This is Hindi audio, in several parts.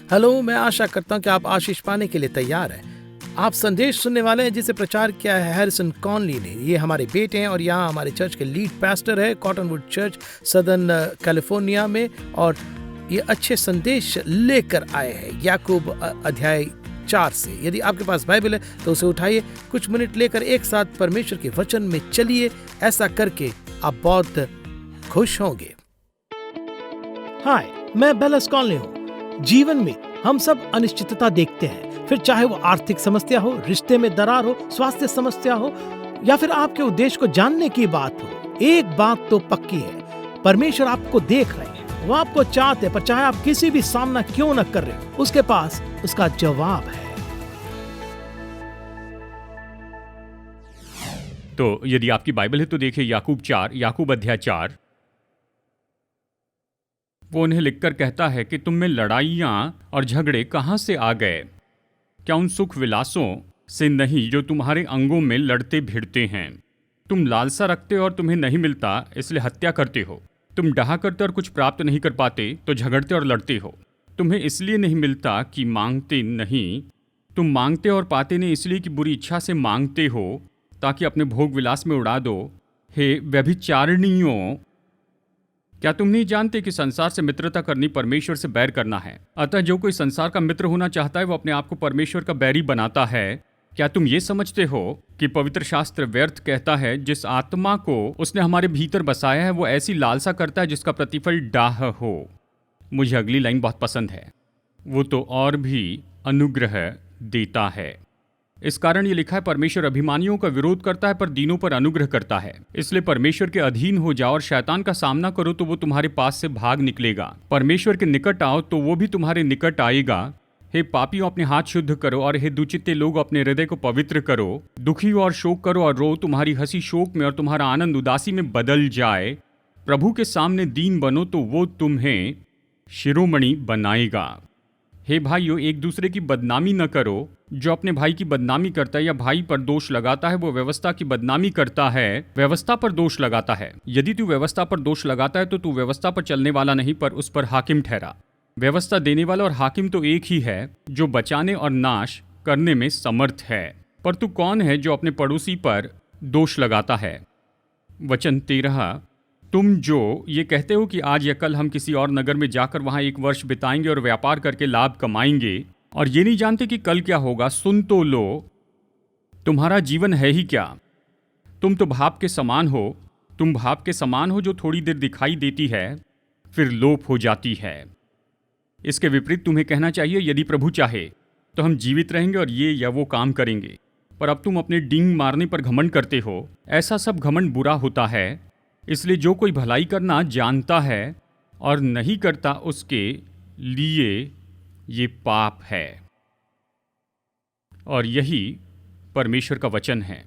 हेलो, मैं आशा करता हूँ कि आप आशीष पाने के लिए तैयार हैं। आप संदेश सुनने वाले हैं जिसे प्रचार किया है हैरिसन कॉनली ने। ये हमारे बेटे हैं और यहाँ हमारे चर्च के लीड पास्टर है, कॉटनवुड चर्च, सदर्न कैलिफोर्निया में। और ये अच्छे संदेश लेकर आए हैं याकूब अध्याय 4 से। यदि आपके पास बाइबल है तो उसे उठाइए, कुछ मिनट लेकर एक साथ परमेश्वर के वचन में चलिए। ऐसा करके आप बहुत खुश होंगे। हाय, मैं बेलस कॉनली हूँ। जीवन में हम सब अनिश्चितता देखते हैं, फिर चाहे वो आर्थिक समस्या हो, रिश्ते में दरार हो, स्वास्थ्य समस्या हो या फिर आपके उद्देश्य को जानने की बात हो। एक बात तो पक्की है, परमेश्वर आपको देख रहे हैं, वो आपको चाहते हैं, पर चाहे आप किसी भी सामना क्यों न कर रहे हो, उसके पास उसका जवाब है। तो यदि आपकी बाइबल है तो देखिए याकूब अध्याय 4। वो उन्हें लिखकर कहता है कि तुम में लड़ाइयाँ और झगड़े कहाँ से आ गए? क्या उन सुख विलासों से नहीं जो तुम्हारे अंगों में लड़ते भिड़ते हैं? तुम लालसा रखते हो और तुम्हें नहीं मिलता, इसलिए हत्या करते हो। तुम डहा करते और कुछ प्राप्त नहीं कर पाते तो झगड़ते और लड़ते हो। तुम्हें इसलिए नहीं मिलता कि मांगते नहीं, तुम मांगते और पाते नहीं इसलिए कि बुरी इच्छा से मांगते हो ताकि अपने भोग विलास में उड़ा दो। हे व्यभिचारिणियों, क्या तुम नहीं जानते कि संसार से मित्रता करनी परमेश्वर से बैर करना है? अतः जो कोई संसार का मित्र होना चाहता है वो अपने आप को परमेश्वर का बैरी बनाता है। क्या तुम ये समझते हो कि पवित्र शास्त्र व्यर्थ कहता है, जिस आत्मा को उसने हमारे भीतर बसाया है वो ऐसी लालसा करता है जिसका प्रतिफल डाह हो। मुझे अगली लाइन बहुत पसंद है, वो तो और भी अनुग्रह देता है। इस कारण ये लिखा है, परमेश्वर अभिमानियों का विरोध करता है पर दीनों पर अनुग्रह करता है। इसलिए परमेश्वर के अधीन हो जाओ और शैतान का सामना करो तो वो तुम्हारे पास से भाग निकलेगा। परमेश्वर के निकट आओ तो वो भी तुम्हारे निकट आएगा। हे पापियों, अपने हाथ शुद्ध करो, और हे दुचित्ते लोग, अपने हृदय को पवित्र करो। दुखी हो और शोक करो और रो, तुम्हारी हंसी शोक में और तुम्हारा आनंद उदासी में बदल जाए। प्रभु के सामने दीन बनो तो वो तुम्हें शिरोमणि बनाएगा। हे भाइयों, एक दूसरे की बदनामी न करो। जो अपने भाई की बदनामी करता है या भाई पर दोष लगाता है वो व्यवस्था की बदनामी करता है, व्यवस्था पर दोष लगाता है। यदि तू व्यवस्था पर दोष लगाता है तो तू व्यवस्था पर चलने वाला नहीं पर उस पर हाकिम ठहरा। व्यवस्था देने वाला और हाकिम तो एक ही है, जो बचाने और नाश करने में समर्थ है। पर तू कौन है जो अपने पड़ोसी पर दोष लगाता है? वचन 13, तुम जो ये कहते हो कि आज या कल हम किसी और नगर में जाकर वहां 1 वर्ष बिताएंगे और व्यापार करके लाभ कमाएंगे, और ये नहीं जानते कि कल क्या होगा। सुन तो लो, तुम्हारा जीवन है ही क्या? तुम तो भाप के समान हो। तुम भाप के समान हो जो थोड़ी देर दिखाई देती है फिर लोप हो जाती है। इसके विपरीत तुम्हें कहना चाहिए, यदि प्रभु चाहे तो हम जीवित रहेंगे और ये या वो काम करेंगे। पर अब तुम अपने डींग मारने पर घमंड करते हो। ऐसा सब घमंड बुरा होता है। इसलिए जो कोई भलाई करना जानता है और नहीं करता उसके लिए ये पाप है। और यही परमेश्वर का वचन है।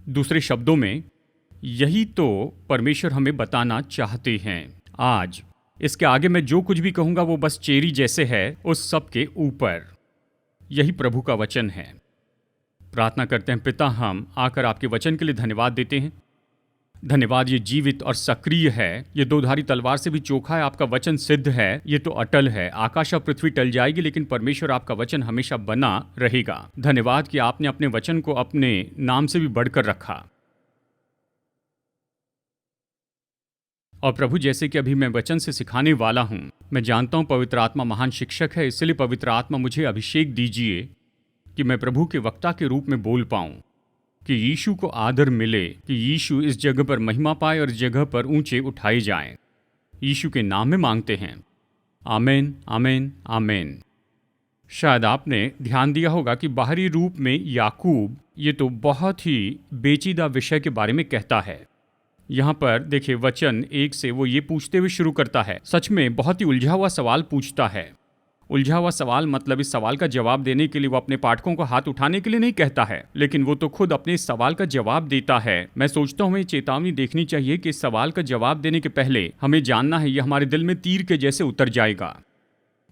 दूसरे शब्दों में, यही तो परमेश्वर हमें बताना चाहते हैं आज। इसके आगे मैं जो कुछ भी कहूंगा वो बस चेरी जैसे है उस सब के ऊपर। यही प्रभु का वचन है। प्रार्थना करते हैं। पिता, हम आकर आपके वचन के लिए धन्यवाद देते हैं। धन्यवाद, ये जीवित और सक्रिय है, ये दोधारी तलवार से भी चोखा है। आपका वचन सिद्ध है, ये तो अटल है। आकाश और पृथ्वी टल जाएगी लेकिन परमेश्वर आपका वचन हमेशा बना रहेगा। धन्यवाद कि आपने अपने वचन को अपने नाम से भी बढ़कर रखा। और प्रभु, जैसे कि अभी मैं वचन से सिखाने वाला हूं, मैं जानता हूं पवित्र आत्मा महान शिक्षक है, इसलिए पवित्र आत्मा मुझे अभिषेक दीजिए कि मैं प्रभु के वक्ता के रूप में बोल पाऊं, कि यीशु को आदर मिले, कि यीशु इस जगह पर महिमा पाए और इस जगह पर ऊंचे उठाए जाएं। यीशु के नाम में मांगते हैं, आमीन, आमीन, आमीन। शायद आपने ध्यान दिया होगा कि बाहरी रूप में याकूब ये तो बहुत ही पेचीदा विषय के बारे में कहता है। यहाँ पर देखिए, वचन 1 से वो ये पूछते हुए शुरू करता है। सच में बहुत ही उलझा हुआ सवाल पूछता है। उलझा हुआ सवाल मतलब इस सवाल का जवाब देने के लिए वो अपने पाठकों को हाथ उठाने के लिए नहीं कहता है, लेकिन वो तो खुद अपने इस सवाल का जवाब देता है। मैं सोचता हूँ हमें चेतावनी देखनी चाहिए कि इस सवाल का जवाब देने के पहले हमें जानना है, यह हमारे दिल में तीर के जैसे उतर जाएगा।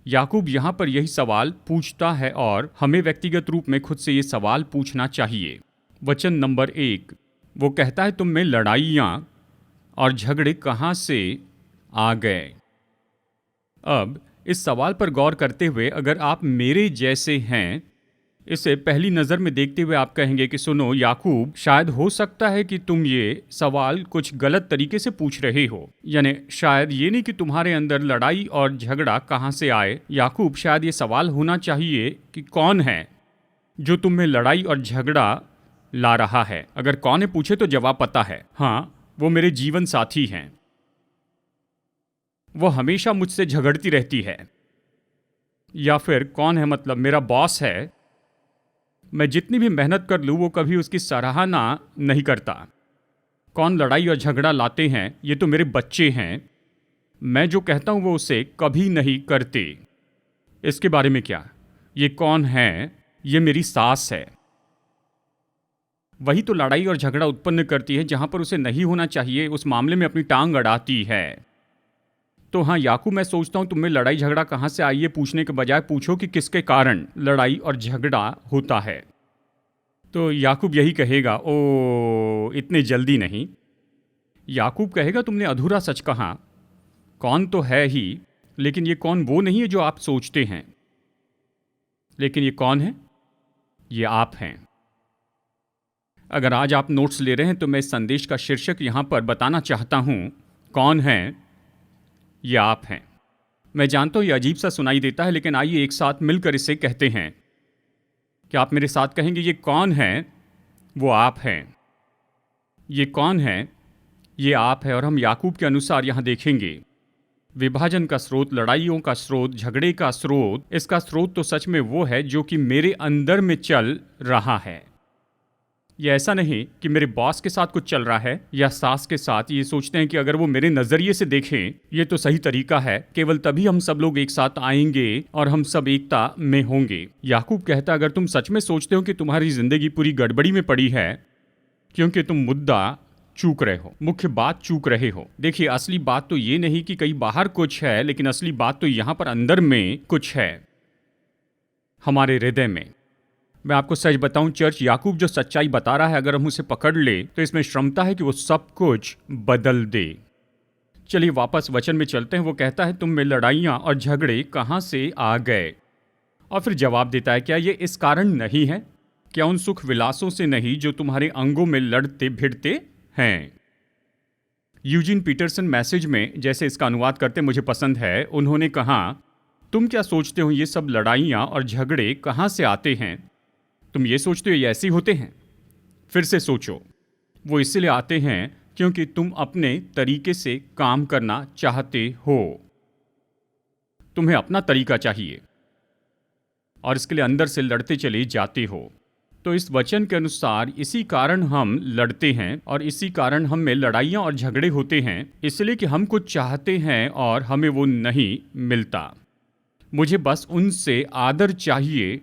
याकूब यहाँ पर यही सवाल पूछता है और हमें व्यक्तिगत रूप में खुद से ये सवाल पूछना चाहिए। वचन नंबर 1 वो कहता है, तुम में लड़ाइयाँ और झगड़े कहाँ से आ गए? अब इस सवाल पर गौर करते हुए अगर आप मेरे जैसे हैं, इसे पहली नज़र में देखते हुए आप कहेंगे कि सुनो याकूब, शायद हो सकता है कि तुम ये सवाल कुछ गलत तरीके से पूछ रहे हो। यानी शायद ये नहीं कि तुम्हारे अंदर लड़ाई और झगड़ा कहाँ से आए। याकूब, शायद ये सवाल होना चाहिए कि कौन है जो तुम में लड़ाई और झगड़ा ला रहा है। अगर कौन है पूछे तो जवाब पता है, हाँ, वो मेरे जीवन साथी हैं, वो हमेशा मुझसे झगड़ती रहती है। या फिर कौन है मतलब मेरा बॉस है, मैं जितनी भी मेहनत कर लूँ वो कभी उसकी सराहना नहीं करता। कौन लड़ाई और झगड़ा लाते हैं, ये तो मेरे बच्चे हैं, मैं जो कहता हूँ वो उसे कभी नहीं करते। इसके बारे में क्या? ये कौन है? ये मेरी सास है। वही तो लड़ाई और झगड़ा उत्पन्न करती है, जहाँ पर उसे नहीं होना चाहिए उस मामले में अपनी टांग अड़ाती है। तो हाँ याकूब, मैं सोचता हूँ तुम्हें लड़ाई झगड़ा कहाँ से आई है पूछने के बजाय पूछो कि किसके कारण लड़ाई और झगड़ा होता है। तो याकूब यही कहेगा, ओ इतने जल्दी नहीं। याकूब कहेगा तुमने अधूरा सच कहा, कौन तो है ही, लेकिन ये कौन वो नहीं है जो आप सोचते हैं। लेकिन ये कौन है? ये आप हैं। अगर आज आप नोट्स ले रहे हैं तो मैं इस संदेश का शीर्षक यहां पर बताना चाहता हूं, कौन है? ये आप हैं। मैं जानता हूं ये अजीब सा सुनाई देता है, लेकिन आइए एक साथ मिलकर इसे कहते हैं। क्या आप मेरे साथ कहेंगे, ये कौन है? वो आप हैं। ये कौन है? ये आप है। और हम याकूब के अनुसार यहां देखेंगे विभाजन का स्रोत, लड़ाइयों का स्रोत, झगड़े का स्रोत, इसका स्रोत तो सच में वो है जो कि मेरे अंदर में चल रहा है। ये ऐसा नहीं कि मेरे बॉस के साथ कुछ चल रहा है या सास के साथ। ये सोचते हैं कि अगर वो मेरे नजरिए से देखें ये तो सही तरीका है, केवल तभी हम सब लोग एक साथ आएंगे और हम सब एकता में होंगे। याकूब कहता, अगर तुम सच में सोचते हो कि तुम्हारी जिंदगी पूरी गड़बड़ी में पड़ी है क्योंकि तुम मुद्दा चूक रहे हो, मुख्य बात चूक रहे हो। देखिए, असली बात तो ये नहीं कि कहीं बाहर कुछ है, लेकिन असली बात तो यहां पर अंदर में कुछ है, हमारे हृदय में। मैं आपको सच बताऊं चर्च, याकूब जो सच्चाई बता रहा है अगर हम उसे पकड़ ले तो इसमें क्षमता है कि वो सब कुछ बदल दे। चलिए वापस वचन में चलते हैं। वो कहता है तुम में लड़ाइयां और झगड़े कहां से आ गए? और फिर जवाब देता है, क्या ये इस कारण नहीं है? क्या उन सुख विलासों से नहीं जो तुम्हारे अंगों में लड़ते भिड़ते हैं? यूजीन पीटरसन मैसेज में जैसे इसका अनुवाद करते मुझे पसंद है। उन्होंने कहा, तुम क्या सोचते हो ये सब लड़ाइयां और झगड़े कहां से आते हैं? तुम ये सोचते हो ये ऐसे ही होते हैं? फिर से सोचो, वो इसलिए आते हैं क्योंकि तुम अपने तरीके से काम करना चाहते हो। तुम्हें अपना तरीका चाहिए और इसके लिए अंदर से लड़ते चले जाते हो। तो इस वचन के अनुसार इसी कारण हम लड़ते हैं और इसी कारण हम में लड़ाइयाँ और झगड़े होते हैं, इसलिए कि हम कुछ चाहते हैं और हमें वो नहीं मिलता। मुझे बस उनसे आदर चाहिए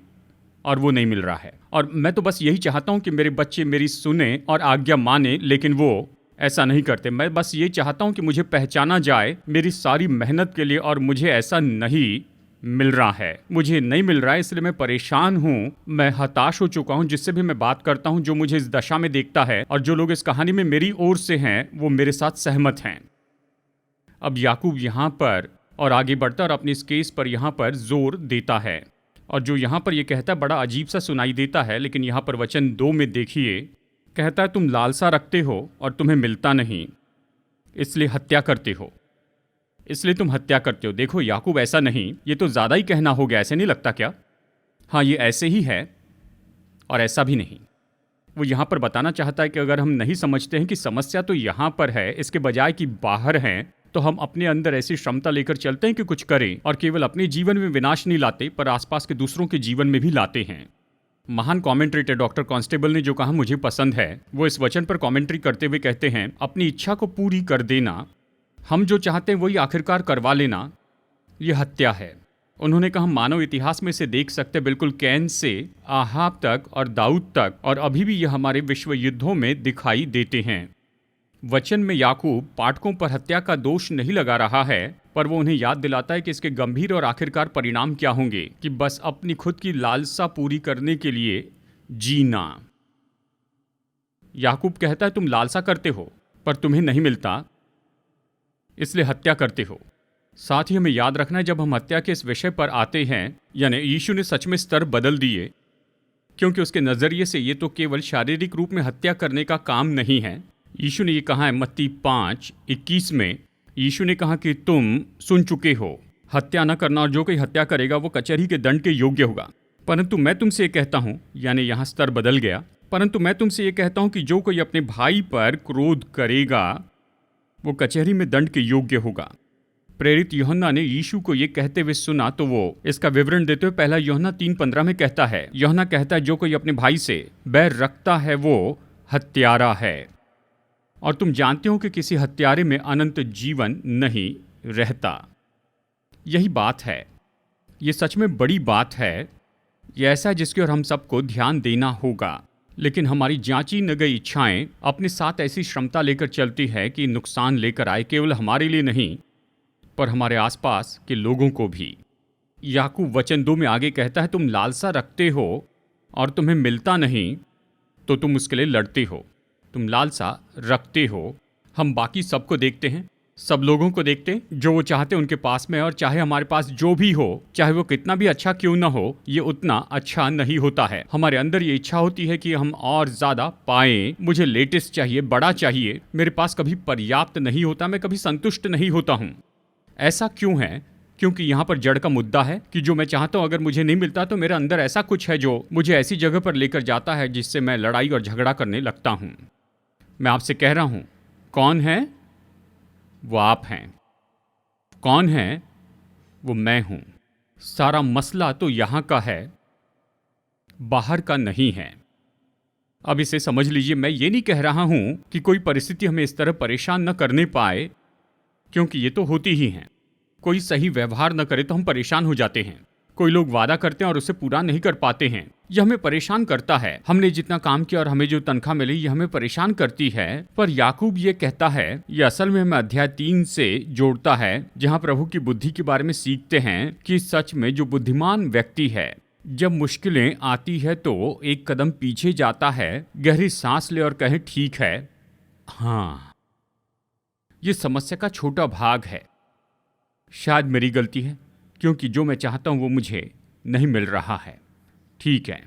और वो नहीं मिल रहा है। और मैं तो बस यही चाहता हूँ कि मेरे बच्चे मेरी सुने और आज्ञा माने, लेकिन वो ऐसा नहीं करते। मैं बस ये चाहता हूँ कि मुझे पहचाना जाए मेरी सारी मेहनत के लिए, और मुझे ऐसा नहीं मिल रहा है। मुझे नहीं मिल रहा है, इसलिए मैं परेशान हूँ, मैं हताश हो चुका हूँ। जिससे भी मैं बात करता हूँ, जो मुझे इस दशा में देखता है और जो लोग इस कहानी में मेरी ओर से हैं, वो मेरे साथ सहमत हैं। अब याकूब यहाँ पर और आगे बढ़ता और अपने इस केस पर यहाँ पर जोर देता है। और जो यहाँ पर ये कहता है बड़ा अजीब सा सुनाई देता है, लेकिन यहाँ पर वचन 2 में देखिए, कहता है तुम लालसा रखते हो और तुम्हें मिलता नहीं, इसलिए हत्या करते हो। इसलिए तुम हत्या करते हो। देखो याकूब, ऐसा नहीं, ये तो ज़्यादा ही कहना हो गया, ऐसे नहीं लगता क्या? हाँ, ये ऐसे ही है और ऐसा भी नहीं। वो यहाँ पर बताना चाहता है कि अगर हम नहीं समझते हैं कि समस्या तो यहाँ पर है, इसके बजाय कि बाहर है, तो हम अपने अंदर ऐसी क्षमता लेकर चलते हैं कि कुछ करें और केवल अपने जीवन में विनाश नहीं लाते, पर आसपास के दूसरों के जीवन में भी लाते हैं। महान कमेंट्रेटर डॉक्टर कॉन्स्टेबल ने जो कहा मुझे पसंद है। वो इस वचन पर कमेंट्री करते हुए कहते हैं, अपनी इच्छा को पूरी कर देना, हम जो चाहते हैं वही आखिरकार करवा लेना, यह हत्या है। उन्होंने कहा मानव इतिहास में से देख सकते बिल्कुल कैन से आहाब तक और दाऊद तक, और अभी भी यह हमारे विश्व युद्धों में दिखाई देते हैं। वचन में याकूब पाठकों पर हत्या का दोष नहीं लगा रहा है, पर वो उन्हें याद दिलाता है कि इसके गंभीर और आखिरकार परिणाम क्या होंगे, कि बस अपनी खुद की लालसा पूरी करने के लिए जीना। याकूब कहता है तुम लालसा करते हो पर तुम्हें नहीं मिलता, इसलिए हत्या करते हो। साथ ही हमें याद रखना है, जब हम हत्या के इस विषय पर आते हैं, यानी यीशु ने सच में स्तर बदल दिए, क्योंकि उसके नज़रिए से ये तो केवल शारीरिक रूप में हत्या करने का काम नहीं है। यीशु ने ये कहा है मत्ती 5:21 में, यीशु ने कहा कि तुम सुन चुके हो हत्या न करना, और जो कोई हत्या करेगा वो कचहरी के दंड के योग्य होगा। परंतु मैं तुमसे ये कहता हूँ, यानी यहाँ स्तर बदल गया, परंतु मैं तुमसे ये कहता हूँ कि जो कोई अपने भाई पर क्रोध करेगा वो कचहरी में दंड के योग्य होगा। प्रेरित यूहन्ना ने यीशु को ये कहते हुए सुना तो वो इसका विवरण देते हुए पहला यूहन्ना 3:15 में कहता है, यूहन्ना कहता है, जो कोई अपने भाई से बैर रखता है वो हत्यारा है, और तुम जानते हो कि किसी हत्यारे में अनंत जीवन नहीं रहता। यही बात है, ये सच में बड़ी बात है। ये ऐसा है जिसकी ओर हम सबको ध्यान देना होगा। लेकिन हमारी जांची न गई इच्छाएं अपने साथ ऐसी क्षमता लेकर चलती है कि नुकसान लेकर आए, केवल हमारे लिए नहीं पर हमारे आसपास के लोगों को भी। याकूब वचन 2 में आगे कहता है, तुम लालसा रखते हो और तुम्हें मिलता नहीं तो तुम उसके लिए लड़ते हो। तुम लालसा रखते हो। हम बाकी सबको देखते हैं, सब लोगों को देखते हैं, जो वो चाहते हैं उनके पास में, और चाहे हमारे पास जो भी हो, चाहे वो कितना भी अच्छा क्यों ना हो, ये उतना अच्छा नहीं होता है। हमारे अंदर ये इच्छा होती है कि हम और ज्यादा पाएं, मुझे लेटेस्ट चाहिए, बड़ा चाहिए, मेरे पास कभी पर्याप्त नहीं होता, मैं कभी संतुष्ट नहीं होता हूँ। ऐसा क्यों है? क्योंकि यहाँ पर जड़ का मुद्दा है कि जो मैं चाहता हूँ अगर मुझे नहीं मिलता तो मेरे अंदर ऐसा कुछ है जो मुझे ऐसी जगह पर लेकर जाता है जिससे मैं लड़ाई और झगड़ा करने लगता हूँ। मैं आपसे कह रहा हूँ, कौन है? वो आप हैं। कौन है? वो मैं हूं। सारा मसला तो यहां का है, बाहर का नहीं है। अब इसे समझ लीजिए, मैं ये नहीं कह रहा हूं कि कोई परिस्थिति हमें इस तरह परेशान न करने पाए, क्योंकि ये तो होती ही हैं। कोई सही व्यवहार न करे तो हम परेशान हो जाते हैं। कोई लोग वादा करते हैं और उसे पूरा नहीं कर पाते हैं, यह हमें परेशान करता है। हमने जितना काम किया और हमें जो तनख्वाह मिली, यह हमें परेशान करती है। पर याकूब ये कहता है, यह असल में हमें अध्याय 3 से जोड़ता है, जहां प्रभु की बुद्धि के बारे में सीखते हैं कि सच में जो बुद्धिमान व्यक्ति है, जब मुश्किलें आती है तो एक कदम पीछे जाता है, गहरी सांस ले और कहे, ठीक है, हाँ, ये समस्या का छोटा भाग है, शायद मेरी गलती है, क्योंकि जो मैं चाहता हूं वो मुझे नहीं मिल रहा है। ठीक है,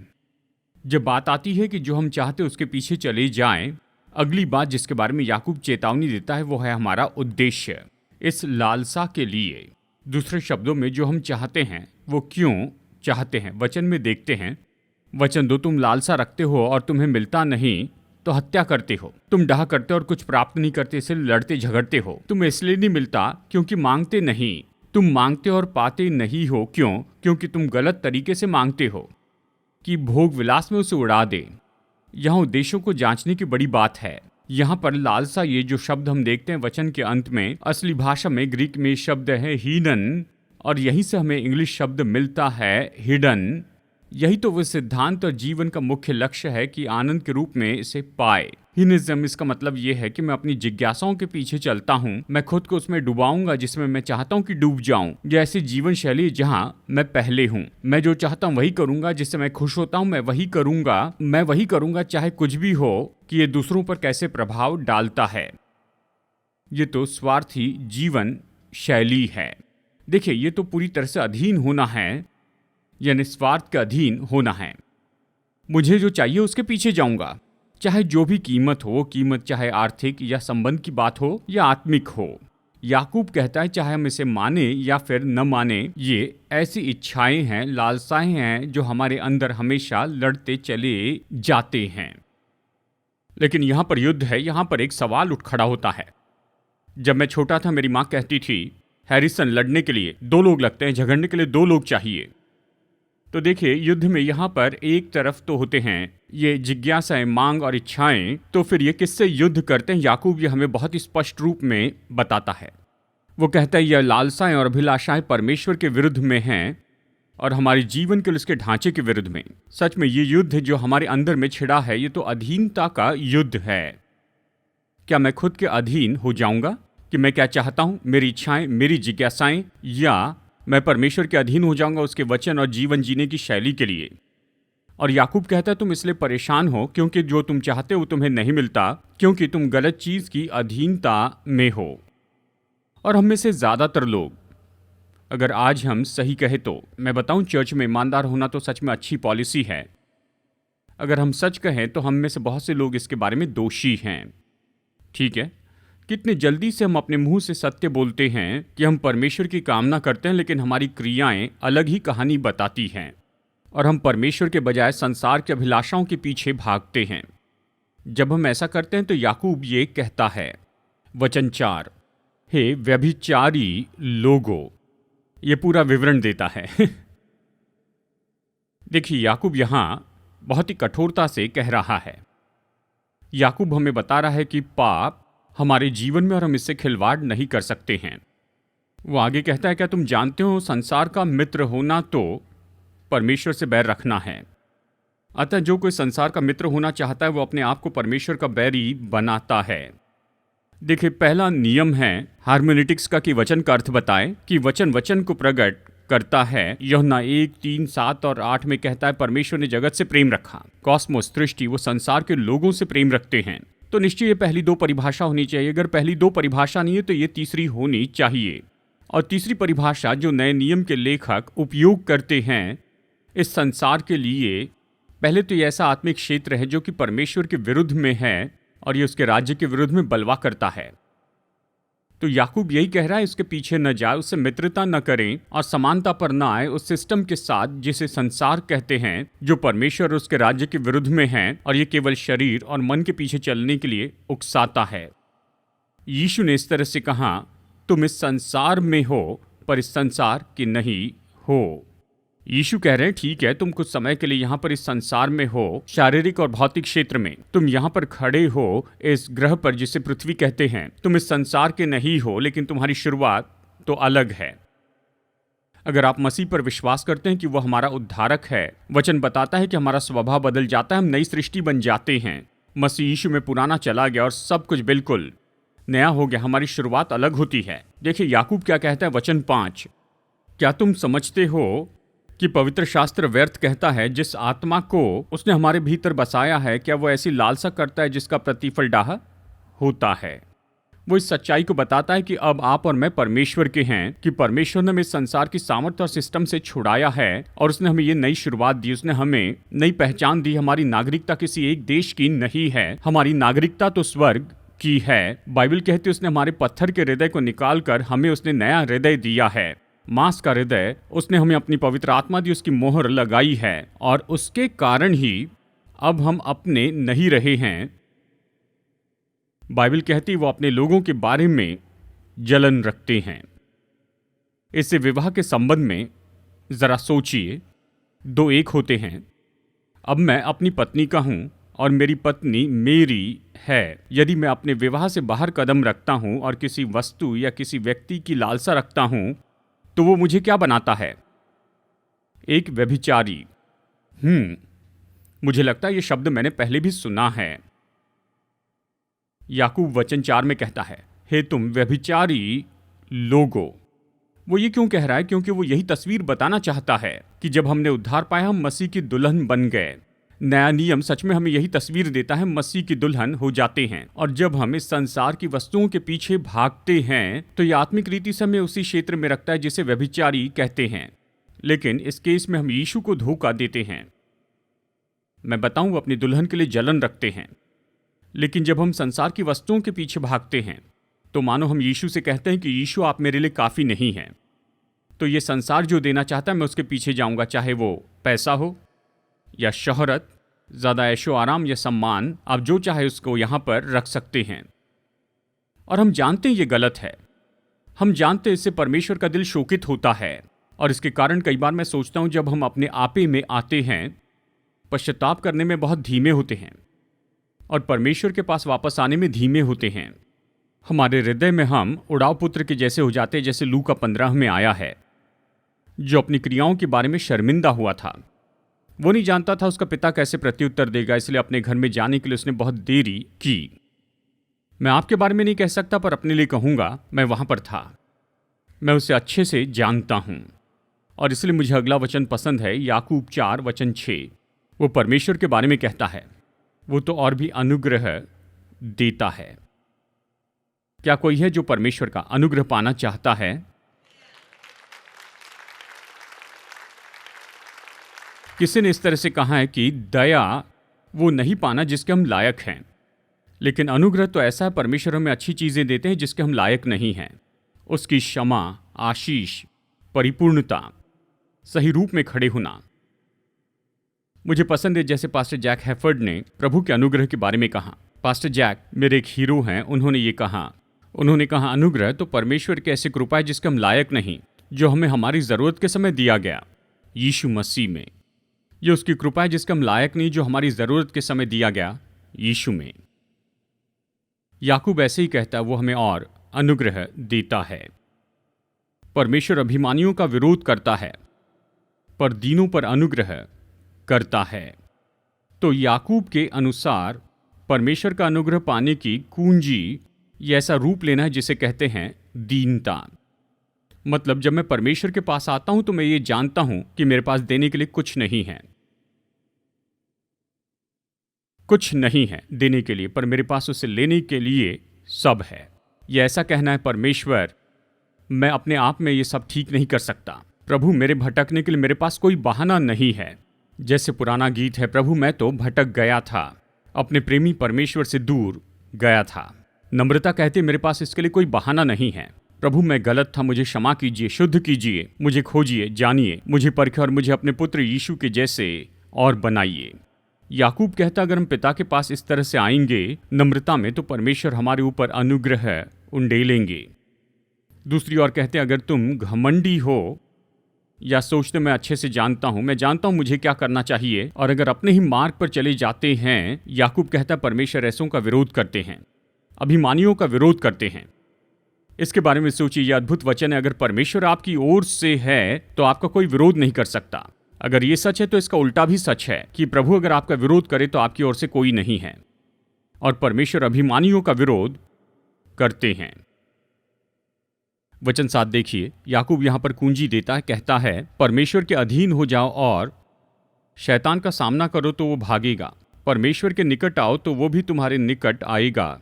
जब बात आती है कि जो हम चाहते उसके पीछे चले जाएं, अगली बात जिसके बारे में याकूब चेतावनी देता है वो है हमारा उद्देश्य इस लालसा के लिए। दूसरे शब्दों में, जो हम चाहते हैं वो क्यों चाहते हैं। वचन में देखते हैं, वचन 2, तुम लालसा रखते हो और तुम्हें मिलता नहीं तो हत्या करते हो। तुम डाह करते और कुछ प्राप्त नहीं करते, इसलिए लड़ते झगड़ते हो। तुम्हें इसलिए नहीं मिलता क्योंकि मांगते नहीं। तुम मांगते और पाते नहीं हो, क्यों? क्योंकि तुम गलत तरीके से मांगते हो कि भोग विलास में उसे उड़ा दे। यहाँ उद्देश्यों को जांचने की बड़ी बात है। यहाँ पर लालसा, ये जो शब्द हम देखते हैं वचन के अंत में, असली भाषा में ग्रीक में शब्द है हीडन, और यहीं से हमें इंग्लिश शब्द मिलता है हिडन। यही तो वो सिद्धांत और जीवन का मुख्य लक्ष्य है कि आनंद के रूप में इसे पाए। हीनिज्म, इसका मतलब ये है कि मैं अपनी जिज्ञासाओं के पीछे चलता हूँ, मैं खुद को उसमें डुबाऊंगा जिसमें मैं चाहता हूँ कि डूब जाऊं। ये ऐसी जीवन शैली जहाँ मैं पहले हूँ, मैं जो चाहता हूँ वही करूंगा, जिससे मैं खुश होता हूँ मैं वही करूंगा चाहे कुछ भी हो कि ये दूसरों पर कैसे प्रभाव डालता है। ये तो स्वार्थी जीवन शैली है। देखिए, ये तो पूरी तरह से अधीन होना है, यानी स्वार्थ के अधीन होना है। मुझे जो चाहिए उसके पीछे जाऊंगा, चाहे जो भी कीमत हो, कीमत चाहे आर्थिक या संबंध की बात हो या आत्मिक हो। याकूब कहता है, चाहे हम इसे माने या फिर न माने, ये ऐसी इच्छाएं हैं, लालसाएं हैं जो हमारे अंदर हमेशा लड़ते चले जाते हैं। लेकिन यहाँ पर युद्ध है। यहाँ पर एक सवाल उठ खड़ा होता है। जब मैं छोटा था मेरी माँ कहती थी, हैरिसन, लड़ने के लिए 2 लोग लगते हैं, झगड़ने के लिए 2 लोग चाहिए। तो देखिए, युद्ध में यहाँ पर एक तरफ तो होते हैं ये जिज्ञासाएं, मांग और इच्छाएं, तो फिर ये किससे युद्ध करते हैं? याकूब ये हमें बहुत ही स्पष्ट रूप में बताता है। वो कहता है यह लालसाएं और अभिलाषाएं परमेश्वर के विरुद्ध में हैं और हमारे जीवन के उसके ढांचे के विरुद्ध में। सच में ये युद्ध जो हमारे अंदर में छिड़ा है, ये तो अधीनता का युद्ध है। क्या मैं खुद के अधीन हो जाऊंगा कि मैं क्या चाहता हूं, मेरी इच्छाएं, मेरी जिज्ञासाएं, या मैं परमेश्वर के अधीन हो जाऊंगा उसके वचन और जीवन जीने की शैली के लिए? और याकूब कहता है, तुम इसलिए परेशान हो क्योंकि जो तुम चाहते हो तुम्हें नहीं मिलता, क्योंकि तुम गलत चीज की अधीनता में हो। और हम में से ज्यादातर लोग अगर आज हम सही कहे तो मैं बताऊं, चर्च में ईमानदार होना तो सच में अच्छी पॉलिसी है। अगर हम सच कहें तो हम में से बहुत से लोग इसके बारे में दोषी हैं। ठीक है, कितने जल्दी से हम अपने मुंह से सत्य बोलते हैं कि हम परमेश्वर की कामना करते हैं, लेकिन हमारी क्रियाएं अलग ही कहानी बताती हैं और हम परमेश्वर के बजाय संसार की अभिलाषाओं के पीछे भागते हैं। जब हम ऐसा करते हैं तो याकूब ये कहता है, वचन 4, हे व्यभिचारी लोगो, ये पूरा विवरण देता है। देखिए, याकूब यहां बहुत ही कठोरता से कह रहा है। याकूब हमें बता रहा है कि पाप हमारे जीवन में और हम इससे खिलवाड़ नहीं कर सकते हैं। वो आगे कहता है, क्या तुम जानते हो संसार का मित्र होना तो परमेश्वर से बैर रखना है। अतः जो कोई संसार का मित्र होना चाहता है वो अपने आप को परमेश्वर का बैरी बनाता है। देखिए, पहला नियम है हार्मेनेटिक्स का कि वचन का अर्थ बताए, कि वचन वचन को प्रकट करता है। यूहन्ना 1, 3, 7 और 8 में कहता है, परमेश्वर ने जगत से प्रेम रखा। कॉस्मोस, सृष्टि, वो संसार के लोगों से प्रेम रखते हैं। तो निश्चय ये पहली दो परिभाषा होनी चाहिए। अगर पहली दो परिभाषा नहीं है तो ये तीसरी होनी चाहिए। और तीसरी परिभाषा जो नए नियम के लेखक उपयोग करते हैं इस संसार के लिए, पहले तो ये ऐसा आत्मिक क्षेत्र है जो कि परमेश्वर के विरुद्ध में है और ये उसके राज्य के विरुद्ध में बलवा करता है। तो याकूब यही कह रहा है, इसके पीछे न जाए, उससे मित्रता न करें और समानता पर न आए उस सिस्टम के साथ जिसे संसार कहते हैं, जो परमेश्वर और उसके राज्य के विरुद्ध में है और ये केवल शरीर और मन के पीछे चलने के लिए उकसाता है। यीशु ने इस तरह से कहा, तुम इस संसार में हो पर इस संसार के नहीं हो। यीशु कह रहे हैं, ठीक है, तुम कुछ समय के लिए यहाँ पर इस संसार में हो, शारीरिक और भौतिक क्षेत्र में। तुम यहाँ पर खड़े हो इस ग्रह पर जिसे पृथ्वी कहते हैं। तुम इस संसार के नहीं हो, लेकिन तुम्हारी शुरुआत तो अलग है। अगर आप मसीह पर विश्वास करते हैं कि वो हमारा उद्धारक है, वचन बताता है कि हमारा स्वभाव बदल जाता है, हम नई सृष्टि बन जाते हैं। मसीह यीशु में पुराना चला गया और सब कुछ बिल्कुल नया हो गया, हमारी शुरुआत अलग होती है। देखिए याकूब क्या कहता है, वचन 5, क्या तुम समझते हो कि पवित्र शास्त्र व्यर्थ कहता है, जिस आत्मा को उसने हमारे भीतर बसाया है, क्या वो ऐसी लालसा करता है जिसका प्रतिफल डाह होता है। वो इस सच्चाई को बताता है कि अब आप और मैं परमेश्वर के हैं, कि परमेश्वर ने हमें इस संसार की सामर्थ्य और सिस्टम से छुड़ाया है और उसने हमें ये नई शुरुआत दी, उसने हमें नई पहचान दी। हमारी नागरिकता किसी एक देश की नहीं है, हमारी नागरिकता तो स्वर्ग की है। बाइबल कहती है उसने हमारे पत्थर के हृदय को निकालकर हमें उसने नया हृदय दिया है, मांस का हृदय। उसने हमें अपनी पवित्र आत्मा दी, उसकी मोहर लगाई है और उसके कारण ही अब हम अपने नहीं रहे हैं। बाइबल कहती वो अपने लोगों के बारे में जलन रखते हैं। इससे विवाह के संबंध में जरा सोचिए, दो एक होते हैं। अब मैं अपनी पत्नी का हूं और मेरी पत्नी मेरी है। यदि मैं अपने विवाह से बाहर कदम रखता हूं और किसी वस्तु या किसी व्यक्ति की लालसा रखता हूं, तो वो मुझे क्या बनाता है? एक व्यभिचारी। मुझे लगता है ये शब्द मैंने पहले भी सुना है। याकूब वचन 4 में कहता है, हे तुम व्यभिचारी लोगो। वो ये क्यों कह रहा है? क्योंकि वो यही तस्वीर बताना चाहता है कि जब हमने उद्धार पाया हम मसीह की दुल्हन बन गए। नया नियम सच में हमें यही तस्वीर देता है, मसीह की दुल्हन हो जाते हैं। और जब हम इस संसार की वस्तुओं के पीछे भागते हैं तो ये आत्मिक रीति से हमें उसी क्षेत्र में रखता है जिसे व्यभिचारी कहते हैं। लेकिन इस केस में हम यीशु को धोखा देते हैं। मैं बताऊं, वो अपनी दुल्हन के लिए जलन रखते हैं, लेकिन जब हम संसार की वस्तुओं के पीछे भागते हैं तो मानो हम यीशु से कहते हैं कि यीशु आप मेरे लिए काफ़ी नहीं हैं। तो ये संसार जो देना चाहता है मैं उसके पीछे जाऊंगा, चाहे वो पैसा हो या शोहरत, ज़्यादा ऐशो आराम या सम्मान, आप जो चाहे उसको यहाँ पर रख सकते हैं। और हम जानते हैं ये गलत है। हम जानते हैं इससे परमेश्वर का दिल शोकित होता है। और इसके कारण कई बार मैं सोचता हूँ जब हम अपने आपे में आते हैं, पश्चाताप करने में बहुत धीमे होते हैं और परमेश्वर के पास वापस आने में धीमे होते हैं। हमारे हृदय में हम उड़ाव पुत्र के जैसे हो जाते हैं, जैसे लूका 15 में आया है, जो अपनी क्रियाओं के बारे में शर्मिंदा हुआ था। वो नहीं जानता था उसका पिता कैसे प्रत्युत्तर देगा, इसलिए अपने घर में जाने के लिए उसने बहुत देरी की। मैं आपके बारे में नहीं कह सकता, पर अपने लिए कहूँगा, मैं वहाँ पर था, मैं उसे अच्छे से जानता हूँ। और इसलिए मुझे अगला वचन पसंद है, याकूब 4 वचन 6। वो परमेश्वर के बारे में कहता है, वो तो और भी अनुग्रह देता है। क्या कोई है जो परमेश्वर का अनुग्रह पाना चाहता है? किसी ने इस तरह से कहा है कि दया वो नहीं पाना जिसके हम लायक हैं, लेकिन अनुग्रह तो ऐसा है, परमेश्वर हमें अच्छी चीज़ें देते हैं जिसके हम लायक नहीं हैं। उसकी क्षमा, आशीष, परिपूर्णता, सही रूप में खड़े होना। मुझे पसंद है जैसे पास्टर जैक हैफर्ड ने प्रभु के अनुग्रह के बारे में कहा। पास्टर जैक मेरे एक हीरो हैं। उन्होंने कहा अनुग्रह तो परमेश्वर की ऐसी कृपा है जिसके हम लायक नहीं, जो हमें हमारी ज़रूरत के समय दिया गया यीशु मसीह में। ये उसकी कृपा है जिसके हम लायक नहीं, जो हमारी ज़रूरत के समय दिया गया यीशु में। याकूब ऐसे ही कहता है, वो हमें और अनुग्रह देता है। परमेश्वर अभिमानियों का विरोध करता है पर दीनों पर अनुग्रह करता है। तो याकूब के अनुसार परमेश्वर का अनुग्रह पाने की कुंजी ये ऐसा रूप लेना है जिसे कहते हैं दीनता। मतलब जब मैं परमेश्वर के पास आता हूं तो मैं ये जानता हूं कि मेरे पास देने के लिए कुछ नहीं है, कुछ नहीं है देने के लिए, पर मेरे पास उसे लेने के लिए सब है। यह ऐसा कहना है परमेश्वर मैं अपने आप में ये सब ठीक नहीं कर सकता। प्रभु मेरे भटकने के लिए मेरे पास कोई बहाना नहीं है। जैसे पुराना गीत है, प्रभु मैं तो भटक गया था, अपने प्रेमी परमेश्वर से दूर गया था। नम्रता कहते मेरे पास इसके लिए कोई बहाना नहीं है। प्रभु मैं गलत था, मुझे क्षमा कीजिए, शुद्ध कीजिए, मुझे खोजिए, जानिए, मुझे परखे और मुझे अपने पुत्र यीशु के जैसे और बनाइए। याकूब कहता अगर हम पिता के पास इस तरह से आएंगे नम्रता में तो परमेश्वर हमारे ऊपर अनुग्रह उंडेलेंगे। दूसरी ओर कहते हैं अगर तुम घमंडी हो या सोचते मैं अच्छे से जानता हूं, मैं जानता हूं मुझे क्या करना चाहिए, और अगर अपने ही मार्ग पर चले जाते हैं, याकूब कहता परमेश्वर ऐसों का विरोध करते हैं, अभिमानियों का विरोध करते हैं। इसके बारे में सोचिए, यह अद्भुत वचन है। अगर परमेश्वर आपकी ओर से है तो आपका कोई विरोध नहीं कर सकता। अगर ये सच है तो इसका उल्टा भी सच है कि प्रभु अगर आपका विरोध करे तो आपकी ओर से कोई नहीं है, और परमेश्वर अभिमानियों का विरोध करते हैं। वचन 7 देखिए, याकूब यहां पर कुंजी देता है, कहता है परमेश्वर के अधीन हो जाओ और शैतान का सामना करो तो वो भागेगा, परमेश्वर के निकट आओ तो वो भी तुम्हारे निकट आएगा।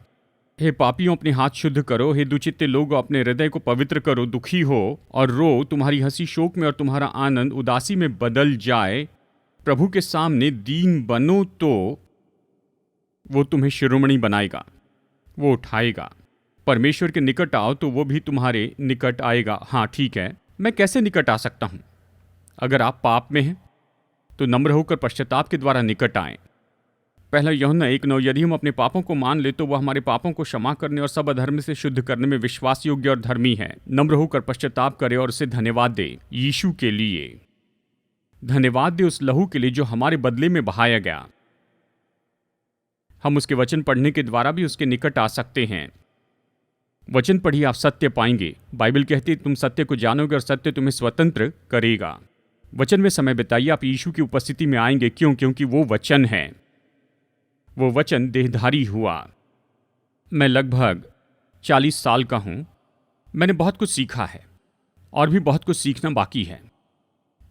हे पापियों अपने हाथ शुद्ध करो, हे दुचित्ते लोगों अपने हृदय को पवित्र करो, दुखी हो और रो, तुम्हारी हंसी शोक में और तुम्हारा आनंद उदासी में बदल जाए। प्रभु के सामने दीन बनो तो वो तुम्हें शिरोमणि बनाएगा, वो उठाएगा। परमेश्वर के निकट आओ तो वो भी तुम्हारे निकट आएगा। हाँ ठीक है, मैं कैसे निकट आ सकता हूं? अगर आप पाप में हैं तो नम्र होकर पश्चाताप के द्वारा निकट आएं। पहला यूहन्ना 1:9 यदि हम अपने पापों को मान ले तो वह हमारे पापों को क्षमा करने और सब अधर्म से शुद्ध करने में विश्वास योग्य और धर्मी है। नम्र होकर पश्चाताप करे और उसे धन्यवाद दे यीशु के लिए, धन्यवाद दे उस लहू के लिए जो हमारे बदले में बहाया गया। हम उसके वचन पढ़ने के द्वारा भी उसके निकट आ सकते हैं। वचन पढ़िए, आप सत्य पाएंगे। बाइबल कहती है तुम सत्य को जानोगे और सत्य तुम्हें स्वतंत्र करेगा। वचन में समय बिताइए, आप यीशु की उपस्थिति में आएंगे। क्यों? क्योंकि वो वचन है, वो वचन देहधारी हुआ। मैं लगभग 40 साल का हूं। मैंने बहुत कुछ सीखा है और भी बहुत कुछ सीखना बाकी है,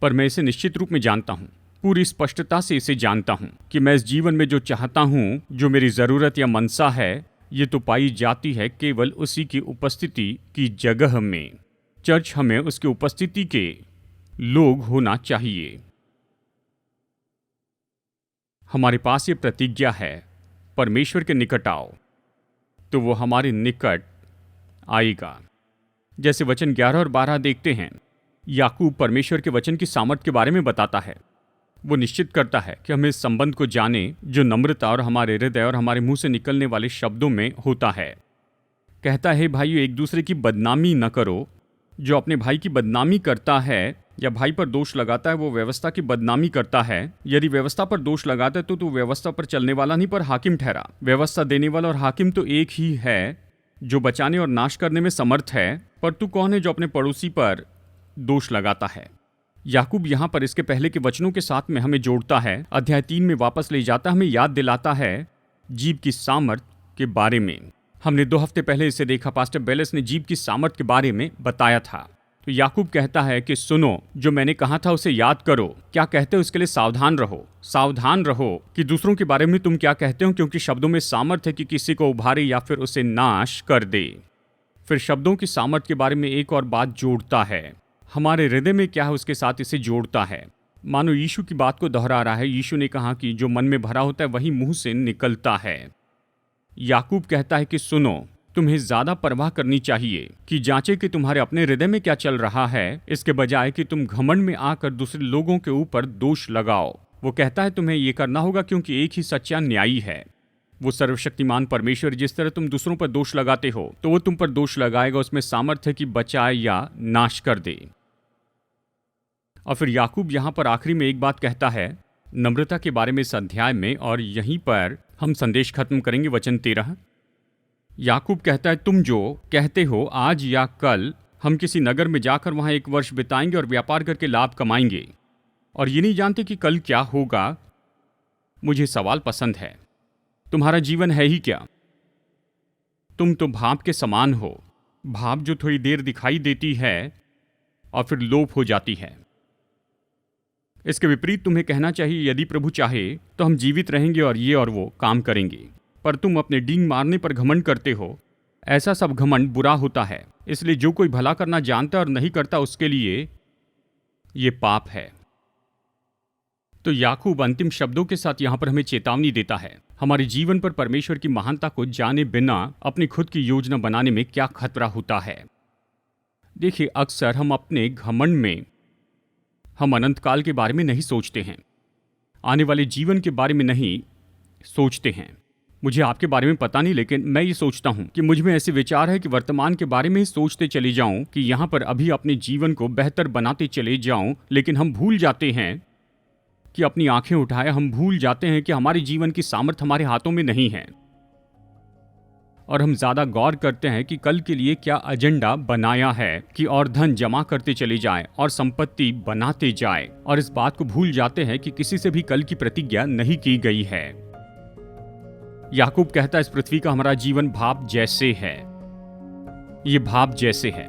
पर मैं इसे निश्चित रूप में जानता हूं, पूरी स्पष्टता से इसे जानता हूं कि मैं इस जीवन में जो चाहता हूं, जो मेरी जरूरत या मनसा है, ये तो पाई जाती है केवल उसी की उपस्थिति की जगह में। चर्च हमें उसकी उपस्थिति के लोग होना चाहिए। हमारे पास ये प्रतिज्ञा है, परमेश्वर के निकट आओ तो वो हमारे निकट आएगा। जैसे वचन 11 और 12 देखते हैं, याकूब परमेश्वर के वचन की सामर्थ के बारे में बताता है। वो निश्चित करता है कि हम इस संबंध को जाने जो नम्रता और हमारे हृदय और हमारे मुंह से निकलने वाले शब्दों में होता है। कहता है भाइयों एक दूसरे की बदनामी न करो। जो अपने भाई की बदनामी करता है या भाई पर दोष लगाता है वो व्यवस्था की बदनामी करता है। यदि व्यवस्था पर दोष लगाता है तो तू व्यवस्था पर चलने वाला नहीं पर हाकिम ठहरा। व्यवस्था देने वाला और हाकिम तो एक ही है जो बचाने और नाश करने में समर्थ है, पर तू कौन है जो अपने पड़ोसी पर दोष लगाता है। याकूब यहाँ पर इसके पहले के वचनों के साथ में हमें जोड़ता है, अध्याय 3 में वापस ले जाता, हमें याद दिलाता है जीभ की सामर्थ के बारे में। हमने 2 हफ्ते पहले इसे देखा, पास्टर बेलेस ने जीभ की सामर्थ के बारे में बताया था। तो याकूब कहता है कि सुनो, जो मैंने कहा था उसे याद करो। क्या कहते हो इसके लिए सावधान रहो। सावधान रहो कि दूसरों के बारे में तुम क्या कहते हो, क्योंकि शब्दों में सामर्थ है कि किसी को उभारे या फिर उसे नाश कर दे। फिर शब्दों की सामर्थ के बारे में एक और बात जोड़ता है, हमारे हृदय में क्या है उसके साथ इसे जोड़ता है। मानो यीशु की बात को दोहरा रहा है। यीशु ने कहा कि जो मन में भरा होता है वही मुंह से निकलता है। याकूब कहता है कि सुनो, तुम्हें ज्यादा परवाह करनी चाहिए कि जांचे कि तुम्हारे अपने हृदय में क्या चल रहा है, इसके बजाय कि तुम घमंड में आकर दूसरे लोगों के ऊपर दोष लगाओ। वो कहता है तुम्हें ये करना होगा क्योंकि एक ही सच्चा न्यायी है, वो सर्वशक्तिमान परमेश्वर। जिस तरह तुम दूसरों पर दोष लगाते हो तो वो तुम पर दोष लगाएगा। उसमें सामर्थ्य कि बचाए या नाश कर दे। और फिर याकूब यहाँ पर आखिरी में एक बात कहता है नम्रता के बारे में इस अध्याय में, और यहीं पर हम संदेश खत्म करेंगे। वचन 13 याकूब कहता है, तुम जो कहते हो आज या कल हम किसी नगर में जाकर वहां 1 वर्ष बिताएंगे और व्यापार करके लाभ कमाएंगे, और ये नहीं जानते कि कल क्या होगा। मुझे सवाल पसंद है, तुम्हारा जीवन है ही क्या? तुम तो भाप के समान हो, भाप जो थोड़ी देर दिखाई देती है और फिर लोप हो जाती है। इसके विपरीत तुम्हें कहना चाहिए, यदि प्रभु चाहे तो हम जीवित रहेंगे और ये और वो काम करेंगे। पर तुम अपने डींग मारने पर घमंड करते हो। ऐसा सब घमंड बुरा होता है, इसलिए जो कोई भला करना जानता और नहीं करता उसके लिए ये पाप है। तो याकूब अंतिम शब्दों के साथ यहां पर हमें चेतावनी देता है, हमारे जीवन पर परमेश्वर की महानता को जाने बिना अपनी खुद की योजना बनाने में क्या खतरा होता है। देखिए, अक्सर हम अपने घमंड में हम अनंत काल के बारे में नहीं सोचते हैं, आने वाले जीवन के बारे में नहीं सोचते हैं। मुझे आपके बारे में पता नहीं, लेकिन मैं ये सोचता हूं कि मुझ में ऐसे विचार है कि वर्तमान के बारे में ही सोचते चले जाऊं कि यहां पर अभी अपने जीवन को बेहतर बनाते चले जाऊं। लेकिन हम भूल जाते हैं कि अपनी आंखें उठाए, हम भूल जाते हैं कि हमारे जीवन की सामर्थ्य हमारे हाथों में नहीं है, और हम ज्यादा गौर करते हैं कि कल के लिए क्या एजेंडा बनाया है कि और धन जमा करते चले जाएं और संपत्ति बनाते जाएं, और इस बात को भूल जाते हैं कि किसी से भी कल की प्रतिज्ञा नहीं की गई है। याकूब कहता है, इस पृथ्वी का हमारा जीवन भाप जैसे है, ये भाप जैसे है।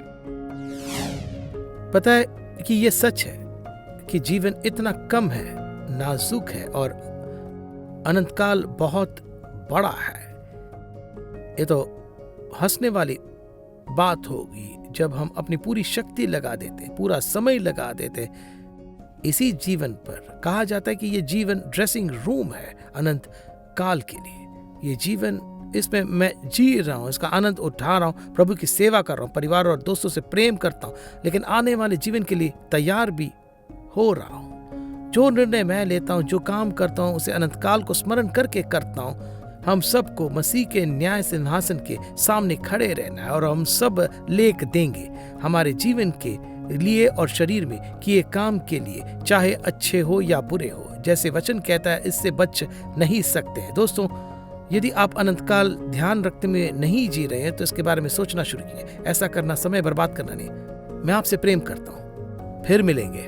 पता है कि ये सच है कि जीवन इतना कम है, नाजुक है और अनंतकाल बहुत बड़ा है। ये तो हंसने वाली बात होगी जब हम अपनी पूरी शक्ति लगा देते, पूरा समय लगा देते इसी जीवन पर। कहा जाता है कि ये जीवन ड्रेसिंग रूम है अनंत काल के लिए। ये जीवन, इसमें मैं जी रहा हूं, इसका आनंद उठा रहा हूं, प्रभु की सेवा कर रहा हूं, परिवार और दोस्तों से प्रेम करता हूं, लेकिन आने वाले जीवन के लिए तैयार भी हो रहा हूं। जो निर्णय मैं लेता हूं, जो काम करता हूं, उसे अनंत काल को स्मरण करके करता हूं। हम सबको मसीह के न्याय सिंहासन के सामने खड़े रहना है और हम सब लेख देंगे हमारे जीवन के लिए और शरीर में किए काम के लिए, चाहे अच्छे हो या बुरे हो। जैसे वचन कहता है, इससे बच नहीं सकते हैं। दोस्तों, यदि आप अनंतकाल ध्यान रखते हुए नहीं जी रहे हैं तो इसके बारे में सोचना शुरू कीजिए। ऐसा करना समय बर्बाद करना नहीं। मैं आपसे प्रेम करता हूँ। फिर मिलेंगे।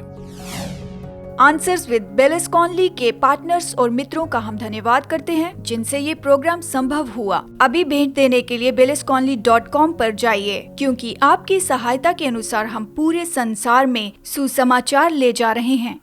आंसर्स विद बेलिस कॉनली के पार्टनर्स और मित्रों का हम धन्यवाद करते हैं जिनसे ये प्रोग्राम संभव हुआ। अभी भेंट देने के लिए bellisconley.com पर जाइए, क्योंकि आपकी सहायता के अनुसार हम पूरे संसार में सुसमाचार ले जा रहे हैं।